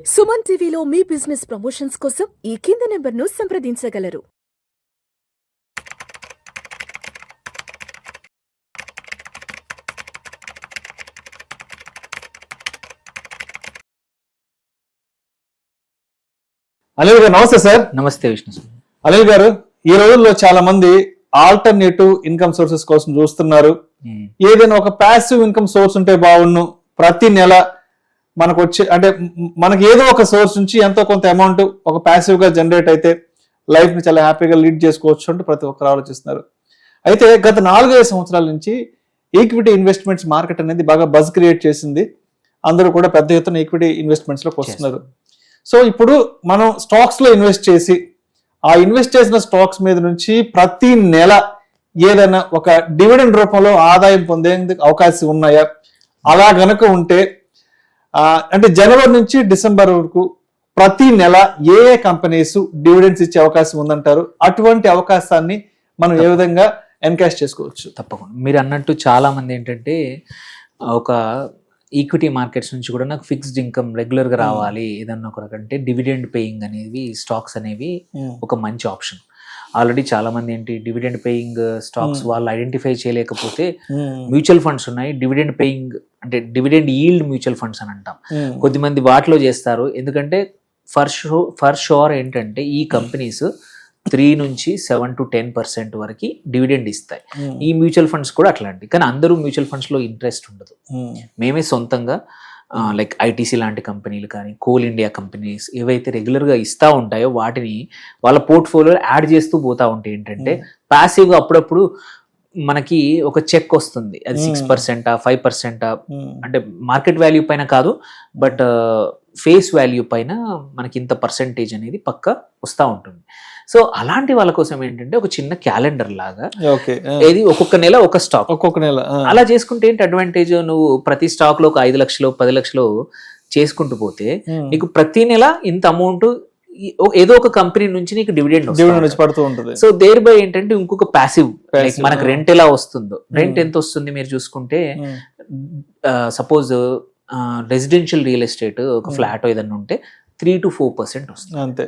సుమన్ టీవీలో మీ business promotions కోసం ఈ కింది నెంబర్ను సంప్రదించగలరు. అనిల్ గారు నమస్తే సార్. నమస్తే విష్ణు సార్. అనిల్ గారు, ఈ రోజుల్లో చాలా మంది ఆల్టర్నేటివ్ ఇన్కమ్ సోర్సెస్ కోసం చూస్తున్నారు. ఏదైనా ఒక ప్యాసివ్ ఇన్కమ్ సోర్స్ ఉంటే బాగుండు, ప్రతి నెల మనకు వచ్చే అంటే మనకి ఏదో ఒక సోర్స్ నుంచి ఎంతో కొంత అమౌంట్ ఒక ప్యాసివ్ గా జనరేట్ అయితే లైఫ్ ని చాలా హ్యాపీగా లీడ్ చేసుకోవచ్చు అంటూ ప్రతి ఒక్కరు ఆలోచిస్తున్నారు. అయితే గత 4-5 సంవత్సరాల నుంచి ఈక్విటీ ఇన్వెస్ట్మెంట్స్ మార్కెట్ అనేది బాగా బజ్ క్రియేట్ చేసింది. అందరూ కూడా పెద్ద ఎత్తున ఈక్విటీ ఇన్వెస్ట్మెంట్స్ లోకి వస్తున్నారు. సో ఇప్పుడు మనం స్టాక్స్ లో ఇన్వెస్ట్ చేసి ఆ ఇన్వెస్ట్ చేసిన స్టాక్స్ మీద నుంచి ప్రతి నెల ఏదైనా ఒక డివిడెండ్ రూపంలో ఆదాయం పొందేందుకు అవకాశం ఉన్నాయా? అలా గనక ఉంటే అంటే జనవరి నుంచి డిసెంబర్ వరకు ప్రతి నెల ఏ కంపెనీస్ డివిడెండ్స్ ఇచ్చే అవకాశం ఉందంటారు? అటువంటి అవకాశాన్ని మనం ఏ విధంగా ఎన్కాష్ చేసుకోవచ్చు? తప్పకుండా మీరు అన్నట్టు చాలా మంది ఏంటంటే ఒక ఈక్విటీ మార్కెట్స్ నుంచి కూడా నాకు ఫిక్స్డ్ ఇన్కమ్ రెగ్యులర్ గా రావాలి ఏదన్నా ఒక రకంటే డివిడెండ్ పేయింగ్ అనేవి స్టాక్స్ అనేవి ఒక మంచి ఆప్షన్. ఆల్రెడీ చాలా మంది ఏంటి డివిడెండ్ పేయింగ్ స్టాక్స్ వాళ్ళు ఐడెంటిఫై చేయలేకపోతే మ్యూచువల్ ఫండ్స్ ఉన్నాయి డివిడెండ్ పేయింగ్ అంటే డివిడెండ్ ఈల్డ్ మ్యూచువల్ ఫండ్స్ అని అంటాం. కొద్దిమంది వాటిలో చేస్తారు. ఎందుకంటే ఫర్ షోర్ ఏంటంటే ఈ కంపెనీస్ 3 నుంచి 7 to 10% వరకు డివిడెండ్ ఇస్తాయి. ఈ మ్యూచువల్ ఫండ్స్ కూడా అట్లాంటివి. కానీ అందరూ మ్యూచువల్ ఫండ్స్ లో ఇంట్రెస్ట్ ఉండదు. మేమే సొంతంగా లైక్ ఐటీసీ లాంటి కంపెనీలు కానీ కోల్ ఇండియా కంపెనీస్ ఏవైతే రెగ్యులర్గా ఇస్తూ ఉంటాయో వాటిని వాళ్ళ పోర్ట్ఫోలియోలో యాడ్ చేస్తూ పోతా ఉంటాయి. ఏంటంటే ప్యాసివ్గా అప్పుడప్పుడు మనకి ఒక చెక్ వస్తుంది, అది 6%, 5% అంటే మార్కెట్ వాల్యూ పైన కాదు, బట్ ఫేస్ వాల్యూ పైన మనకి ఇంత పర్సెంటేజ్ అనేది పక్క వస్తూ ఉంటుంది. సో అలాంటి వాళ్ళ కోసం ఏంటంటే ఒక చిన్న క్యాలెండర్ లాగా ఏది ఒక్కొక్క నెల ఒక స్టాక్, ఒక్కొక్క నెల అలా చేసుకుంటే ఏంటి అడ్వాంటేజ్, నువ్వు ప్రతి స్టాక్ లో ఒక 5 లక్షలు 10 లక్షలు చేసుకుంటూ పోతే నీకు ప్రతి నెల ఇంత అమౌంట్ ఏదో ఒక కంపెనీ నుంచి నీకు డివిడెండ్ పడుతూ ఉంటుంది. సో దేర్ బై ఏంటంటే ఇంకొక ప్యాసివ్ లైక్ మనకు రెంట్ ఎలా వస్తుందో, రెంట్ ఎంత వస్తుంది మీరు చూసుకుంటే సపోజ్ రెసిడెన్షియల్ రియల్ ఎస్టేట్ ఒక ఫ్లాట్ ఏదన్నా ఉంటే 3 to 4% వస్తుంది. అంతే.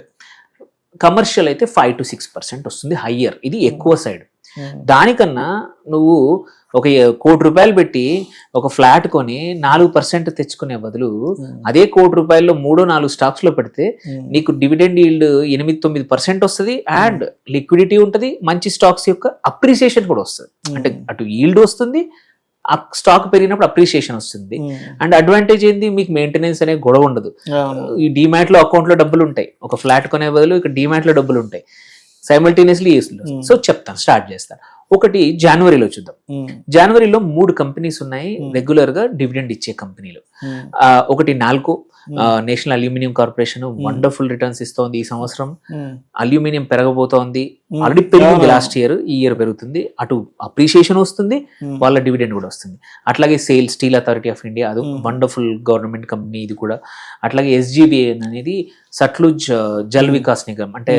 కమర్షియల్ అయితే 5 to 6% వస్తుంది, హయ్యర్. ఇది ఎక్కువ సైడ్. దానికన్నా నువ్వు ఒక ₹1,00,00,000 పెట్టి ఒక ఫ్లాట్ కొని 4% తెచ్చుకునే బదులు అదే ₹1,00,00,000 3-4 స్టాక్స్ లో పెడితే నీకు డివిడెండ్ ఈల్డ్ 8-9% వస్తుంది, అండ్ లిక్విడిటీ ఉంటుంది, మంచి స్టాక్స్ యొక్క అప్రిసియేషన్ కూడా వస్తుంది. అంటే అటు ఈల్డ్ వస్తుంది, ఆ స్టాక్ పెరిగినప్పుడు అప్రిసియేషన్ వస్తుంది. అండ్ అడ్వాంటేజ్ ఏంది, మీకు మెయింటెనెన్స్ అనే గొడవ ఉండదు. ఈ డిమాట్ లో అకౌంట్ లో డబ్బులు ఉంటాయి, ఒక ఫ్లాట్ కొనే బదులు ఇక్కడ డిమాట్ లో డబ్బులు ఉంటాయి సైమల్టేనియస్లీ. సో చెప్తాను, స్టార్ట్ చేస్తాను. ఒకటి జనవరిలో చూద్దాం. జనవరిలో 3 కంపెనీస్ ఉన్నాయి రెగ్యులర్ గా డివిడెండ్ ఇచ్చే కంపెనీలు. ఒకటి NALCO, national aluminium corporation, wonderful returns ఇస్తోంది ఈ సంవత్సరం. అల్యూమినియం పెరగబోతోంది, ఆల్రెడీ పెరిగింది లాస్ట్ ఇయర్, ఈ ఇయర్ పెరుగుతుంది. అటు అప్రిషియేషన్ వస్తుంది, వాళ్ళ డివిడెండ్ కూడా వస్తుంది. అట్లాగే స్టీల్ అథారిటీ ఆఫ్ ఇండియా, అది వండర్ఫుల్ గవర్నమెంట్ కంపెనీ ఇది కూడా. అట్లాగే SGBA అనేది సట్లుజ్ జల్ వికాస్ నిగమ్ అంటే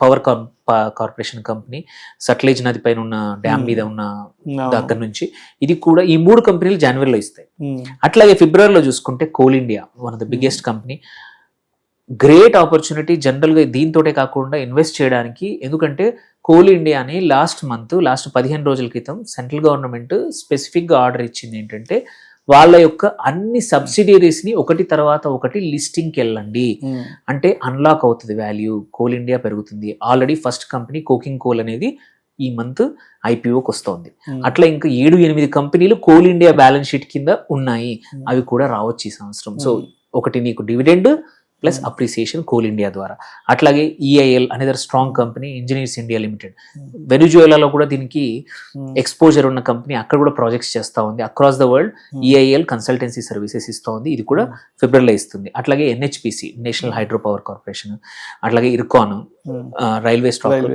పవర్ కార్పొరేషన్ కంపెనీ, సట్లేజ్ నది పైన ఉన్న డ్యామ్ మీద ఉన్న దగ్గర నుంచి, ఇది కూడా ఈ 3 కంపెనీలు జనవరిలో ఇస్తాయి. అట్లాగే ఫిబ్రవరిలో చూసుకుంటే coal India, one of the biggest company. Great opportunity general గా దీంతోటే కాకుండా ఇన్వెస్ట్ చేయడానికి. ఎందుకంటే కోల్ ఇండియాని లాస్ట్ 15 రోజుల క్రితం సెంట్రల్ గవర్నమెంట్ స్పెసిఫిక్ గా ఆర్డర్ ఇచ్చింది. ఏంటంటే వాళ్ళ యొక్క అన్ని సబ్సిడియరీస్ ని ఒకటి తర్వాత ఒకటి లిస్టింగ్ కి వెళ్ళండి, అంటే అన్లాక్ అవుతుంది వాల్యూ, కోల్ ఇండియా పెరుగుతుంది. Already first company coking coal అనేది ఈ మంత్ IPOకి వస్తోంది. అట్లా ఇంకా 7-8 కంపెనీలు కోల్ ఇండియా బ్యాలెన్స్ షీట్ కింద ఉన్నాయి, అవి కూడా రావచ్చు ఈ సంవత్సరం. సో ఒకటి నీకు dividend plus appreciation Coal India ద్వారా. అట్లాగే EIL another strong company, Engineers India Limited, వెనిజువేలాలో కూడా దీనికి ఎక్స్పోజర్ ఉన్న కంపెనీ, అక్కడ కూడా ప్రాజెక్ట్స్ చేస్తూ ఉంది across the world. EIL consultancy services ఇస్తూ ఉంది, ఇది కూడా ఫిబ్రవరిలో ఇస్తుంది. అట్లాగే NHPC, national hydro power corporation, అట్లాగే ఇర్కాన్ రైల్వే స్టాక్,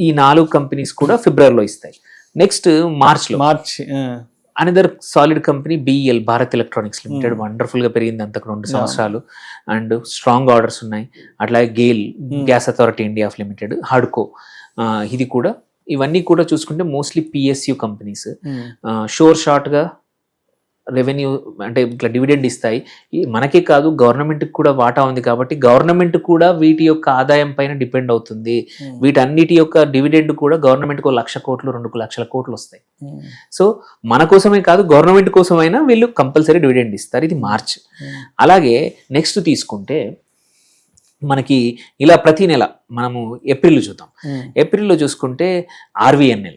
ఈ 4 కంపెనీస్ కూడా ఫిబ్రవరిలో ఇస్తాయి. Next March another solid company BEL, Bharat electronics limited, wonderful గా పెరిగింది అంతకు 2 సంవత్సరాలు, అండ్ స్ట్రాంగ్ ఆర్డర్స్ ఉన్నాయి. అట్లాగే గేల్, గ్యాస్ అథారిటీ ఇండియా ఆఫ్ లిమిటెడ్, హడ్కో, ఇది కూడా. ఇవన్నీ కూడా చూసుకుంటే మోస్ట్లీ PSU కంపెనీస్. షార్ట్ గా రెవెన్యూ అంటే ఇట్లా డివిడెండ్ ఇస్తాయి. మనకే కాదు గవర్నమెంట్కి కూడా వాటా ఉంది కాబట్టి గవర్నమెంట్ కూడా వీటి యొక్క ఆదాయం పైన డిపెండ్ అవుతుంది. వీటన్నిటి యొక్క డివిడెండ్ కూడా గవర్నమెంట్కి 1,00,000 కోట్లు 2,00,000 కోట్లు వస్తాయి. సో మన కోసమే కాదు గవర్నమెంట్ కోసమైనా వీళ్ళు కంపల్సరీ డివిడెండ్ ఇస్తారు. ఇది మార్చ్. అలాగే నెక్స్ట్ తీసుకుంటే మనకి ఇలా ప్రతి నెల మనము ఏప్రిల్ చూద్దాం. ఏప్రిల్లో చూసుకుంటే RVNL,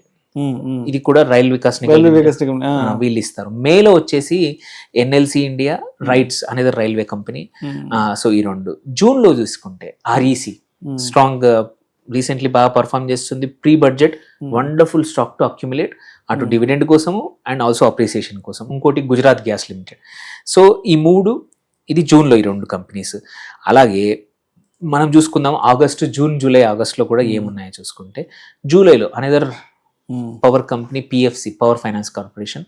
ఇది కూడా రైల్ వికాస్ నిగమ్ వీళ్ళు ఇస్తారు. మేలో వచ్చేసి NLC ఇండియా రైట్స్ అనేది రైల్వే కంపెనీ. సో ఈ రెండు. జూన్ లో చూసుకుంటే REC స్ట్రాంగ్ రీసెంట్లీ బాగా పర్ఫామ్ చేస్తుంది. Pre budget wonderful stock to accumulate, అటు డివిడెండ్ కోసము అండ్ ఆల్సో అప్రిసియేషన్ కోసం. ఇంకోటి గుజరాత్ గ్యాస్ లిమిటెడ్. సో ఈ మూడు, ఇది జూన్లో ఈ రెండు కంపెనీస్. అలాగే మనం చూసుకుందాం ఆగస్టు, జూన్, జూలై, ఆగస్టులో కూడా ఏమున్నాయో చూసుకుంటే జూలైలో another power company PFC, power finance corporation.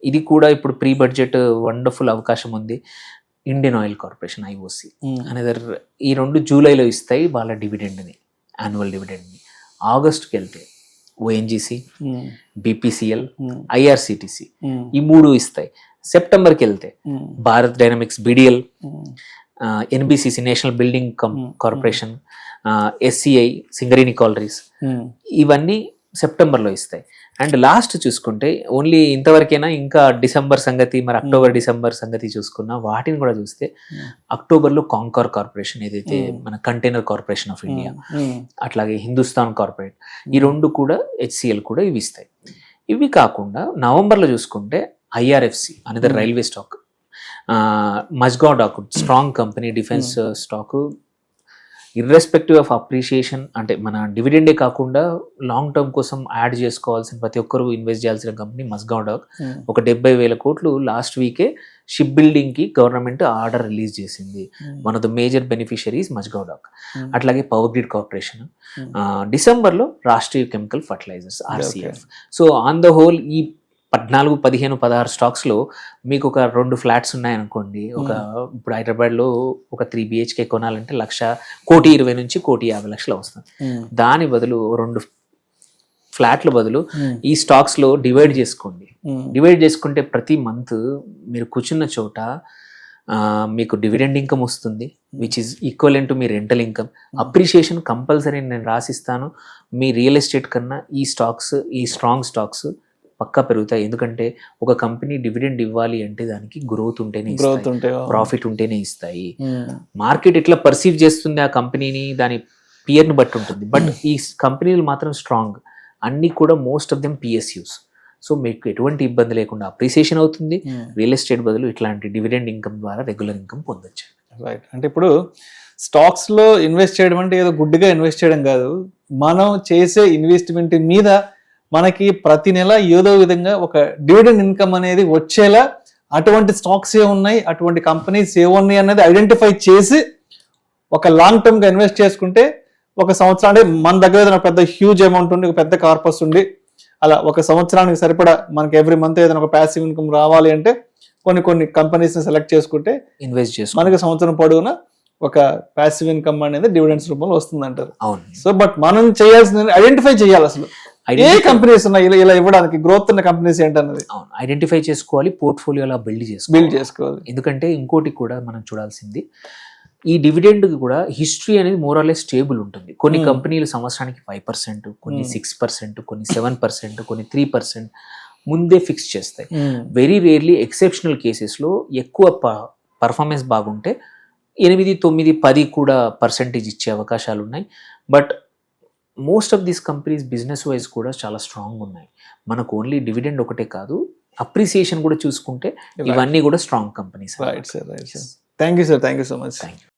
ఇది కూడా ఇప్పుడు ప్రీ బడ్జెట్ వండర్ఫుల్ అవకాశం ఉంది. Indian oil corporation IOC another. ఈ రెండు జూలైలో ఇస్తాయి వాళ్ళ డివిడెండ్ని, యాన్యువల్ డివిడెండ్ని. ఆగస్టుకి వెళ్తే ONGC, BPCL, IRCTC ఈ మూడు ఇస్తాయి. సెప్టెంబర్కి వెళ్తే Bharat Dynamics, BDL, NBCC National Building Corporation, SCI Singareni Collieries, ఇవన్నీ సెప్టెంబర్లో ఇస్తాయి. అండ్ లాస్ట్ చూసుకుంటే ఓన్లీ ఇంతవరకైనా, ఇంకా డిసెంబర్ సంగతి, మరి అక్టోబర్ డిసెంబర్ సంగతి చూసుకున్నా వాటిని కూడా చూస్తే అక్టోబర్లో కాంకార్ కార్పొరేషన్, ఏదైతే మన కంటైనర్ కార్పొరేషన్ ఆఫ్ ఇండియా, అట్లాగే హిందుస్థాన్ కార్పొరేట్, ఈ రెండు కూడా HCL కూడా ఇవి ఇస్తాయి. ఇవి కాకుండా నవంబర్లో చూసుకుంటే IRFC అనేది railway stock, Mazagon Dock strong company, defence stock, irrespective of appreciation, అంటే మన డివిడెండే కాకుండా లాంగ్ టర్మ్ కోసం యాడ్ చేసుకోవాల్సిన, ప్రతి ఒక్కరు ఇన్వెస్ట్ చేయాల్సిన కంపెనీ మజ్గావ్ డాక్. ఒక 70,000 కోట్లు లాస్ట్ వీకే షిప్ బిల్డింగ్ కి గవర్నమెంట్ ఆర్డర్ రిలీజ్ చేసింది. One of the major beneficiaries Mazagon Dock. అట్లాగే పవర్ గ్రిడ్ కార్పొరేషన్, డిసెంబర్లో Rashtriya Chemical Fertilizers RCF. So on the whole ఈ 14, 15, 16 స్టాక్స్లో మీకు ఒక 2 ఫ్లాట్స్ ఉన్నాయనుకోండి. ఇప్పుడు హైదరాబాద్లో ఒక 3 BHK కొనాలంటే 1,20,000 నుంచి 1,50,000 వస్తుంది. దాని బదులు 2 ఫ్లాట్ల బదులు ఈ స్టాక్స్లో డివైడ్ చేసుకోండి. డివైడ్ చేసుకుంటే ప్రతి మంత్ మీరు కూర్చున్న చోట మీకు డివిడెండ్ ఇన్కమ్ వస్తుంది, which is equivalent to me rental income. Appreciation compulsory నేను రాసిస్తాను. మీ రియల్ ఎస్టేట్ కన్నా ఈ స్టాక్స్, ఈ స్ట్రాంగ్ స్టాక్స్ పక్కా పెరుగుతాయి. ఎందుకంటే ఒక కంపెనీ డివిడెండ్ ఇవ్వాలి అంటే దానికి గ్రోత్ ఉంటేనే, ప్రాఫిట్ ఉంటేనే ఇస్తాయి. మార్కెట్ ఎట్లా పర్సీవ్ చేస్తుంది ఆ కంపెనీని, దాని పియర్ని బట్టి ఉంటుంది. బట్ ఈ కంపెనీలు మాత్రం స్ట్రాంగ్, అన్ని కూడా most of them PSUs. So మీకు ఎటువంటి ఇబ్బంది లేకుండా అప్రిసియేషన్ అవుతుంది. రియల్ ఎస్టేట్ బదులు ఇట్లాంటి డివిడెండ్ ఇన్కమ్ ద్వారా రెగ్యులర్ ఇన్కమ్ పొందొచ్చు. రైట్. అంటే ఇప్పుడు స్టాక్స్ లో ఇన్వెస్ట్ చేయడం అంటే ఏదో గుడ్డిగా ఇన్వెస్ట్ చేయడం కాదు. మనం చేసే ఇన్వెస్ట్మెంట్ మీద మనకి ప్రతి నెల ఏదో విధంగా ఒక డివిడెండ్ ఇన్కమ్ అనేది వచ్చేలా అటువంటి స్టాక్స్ ఏ ఉన్నాయి, అటువంటి కంపెనీస్ ఏ ఉన్నాయి అనేది ఐడెంటిఫై చేసి ఒక లాంగ్ టర్మ్ గా ఇన్వెస్ట్ చేసుకుంటే ఒక సంవత్సరం, అంటే మన దగ్గర ఏదైనా పెద్ద హ్యూజ్ అమౌంట్ ఉండి, ఒక పెద్ద కార్పస్ ఉండి, అలా ఒక సంవత్సరానికి సరిపడా మనకి ఎవ్రీ మంత్ ఏదైనా ఒక ప్యాసివ్ ఇన్కమ్ రావాలి అంటే కొన్ని కంపెనీస్ ని సెలెక్ట్ చేసుకుంటే ఇన్వెస్ట్ చేసి మనకి సంవత్సరం పొడవునా ఒక ప్యాసివ్ ఇన్కమ్ అనేది డివిడెండ్స్ రూపంలో వస్తుంది అంటారు. అవును. సో బట్ మనం చేయాల్సిన ఐడెంటిఫై చేయాలి అసలు ఏ కంపెనీస్ ఉన్నాయి ఇలా ఇవ్వడానికి, గ్రోత్ ఉన్న కంపెనీస్ ఏంటన్నది ఐడెంటిఫై చేసుకోవాలి, పోర్ట్ఫోలియోలా బిల్డ్ చేసుకోవాలి. ఎందుకంటే ఇంకోటి కూడా మనం చూడాల్సింది, ఈ డివిడెండ్ కూడా హిస్టరీ అనేది మోరాలెస్ స్టేబుల్ ఉంటుంది. కొన్ని కంపెనీలు సంవత్సరానికి 5%, కొన్ని 6%, కొన్ని 7%, కొన్ని 3% ముందే ఫిక్స్ చేస్తాయి. వెరీ రేర్లీ ఎక్సెప్షనల్ కేసెస్లో ఎక్కువ పర్ఫార్మెన్స్ బాగుంటే 8, 9, 10 కూడా పర్సెంటేజ్ ఇచ్చే అవకాశాలు ఉన్నాయి. But most of these companies business wise కూడా చాలా స్ట్రాంగ్ ఉన్నాయి. మనకు ఓన్లీ డివిడెండ్ ఒకటే కాదు, అప్రిసియేషన్ కూడా చూసుకుంటే ఇవన్నీ కూడా strong companies. Right sir, right sir. Thank you sir, thank you so much. Thank you.